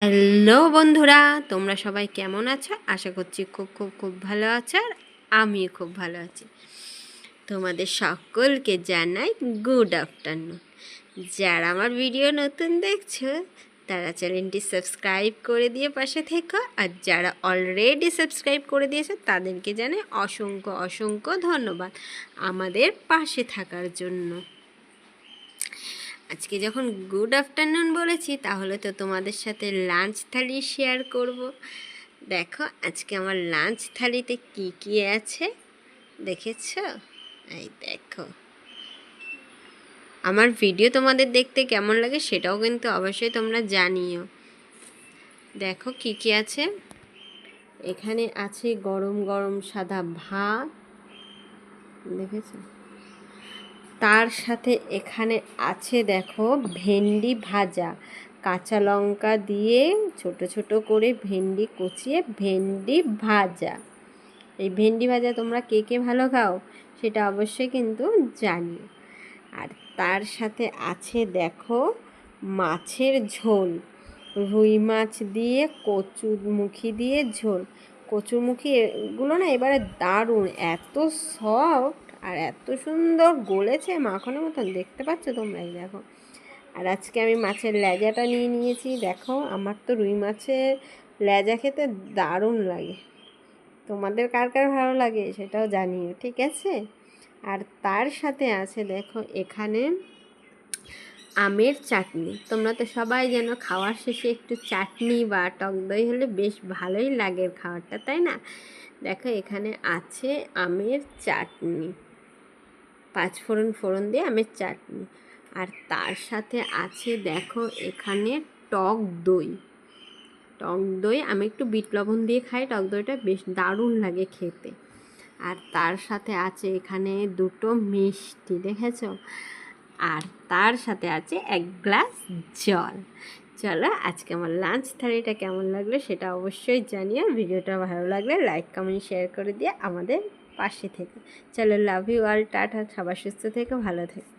Hello বন্ধুরা, তোমরা সবাই কেমন আছো? আশা করছি খুব খুব খুব ভালো আছো, আর আমিও খুব ভালো আছি। তোমাদের সকলকে জানাই গুড আফটারনুন। যারা আমার ভিডিও নতুন দেখছো তারা চ্যানেলটি সাবস্ক্রাইব করে দিয়ে পাশে থেকো, আর যারা অলরেডি সাবস্ক্রাইব করে দিয়েছে তাদেরকে জানাই অসংখ্য অসংখ্য ধন্যবাদ আমাদের পাশে থাকার জন্য। আজকে যখন গুড আফটারনুন বলেছি, তাহলে তো তোমাদের সাথে লাঞ্চ থালি শেয়ার করব। দেখো আজকে আমার লাঞ্চ থালিতে কি কি আছে দেখেছো? এই দেখো, আমার ভিডিও তোমাদের দেখতে কেমন লাগে সেটাও কিন্তু অবশ্যই তোমরা জানিও। দেখো কি কি আছে। এখানে আছে গরম গরম সাদা ভাত, দেখেছো? তার সাথে এখানে আছে দেখো ভেন্ডি ভাজা, কাঁচা লঙ্কা দিয়ে ছোট ছোট করে ভেন্ডি কুচিয়ে ভেন্ডি ভাজা। এই ভেন্ডি ভাজা তোমরা কে কে ভালো খাও সেটা অবশ্যই কিন্তু জানিও। আর তার সাথে আছে দেখো মাছের ঝোল, রুই মাছ দিয়ে কচুরমুখী দিয়ে ঝোল। কচুরমুখী এগুলো না এবারে দারুণ, এত সফট আর এত সুন্দর গলেছে মাখনের মতন, দেখতে পাচ্ছ তোমরা? এই দেখো। আর আজকে আমি মাছের লেজাটা নিয়ে নিয়েছি। দেখো আমার তো রুই মাছের লেজা খেতে দারুণ লাগে, তোমাদের কার কার ভালো লাগে সেটাও জানিও, ঠিক আছে? আর তার সাথে আছে দেখো এখানে আমের চাটনি। তোমরা তো সবাই জানো খাওয়ার শেষে একটু চাটনি বা টক দই হলে বেশ ভালোই লাগে খাবারটা, তাই না? দেখো এখানে আছে আমের চাটনি, পাঁচফোড়ন ফোড়ন দিয়ে আমের চাটনি। আর তার সাথে আছে দেখো এখানে টক দই। টক দই আমি একটু বিট লবণ দিয়ে খাই, টক দইটা বেশ দারুণ লাগে খেতে। আর তার সাথে আছে এখানে দুটো মিষ্টি, দেখেছো? আর তার সাথে আছে এক গ্লাস জল। চলো আজকে আমার লাঞ্চ থালিটা কেমন লাগলো সেটা অবশ্যই জানিও। ভিডিওটা ভালো লাগলে লাইক কমেন্ট শেয়ার করে দিয়ে আমাদের পাশে থেকে। চলো, লাভ ইউ অল, টাটা, সবার সুস্থ থেকে ভালো থেকে।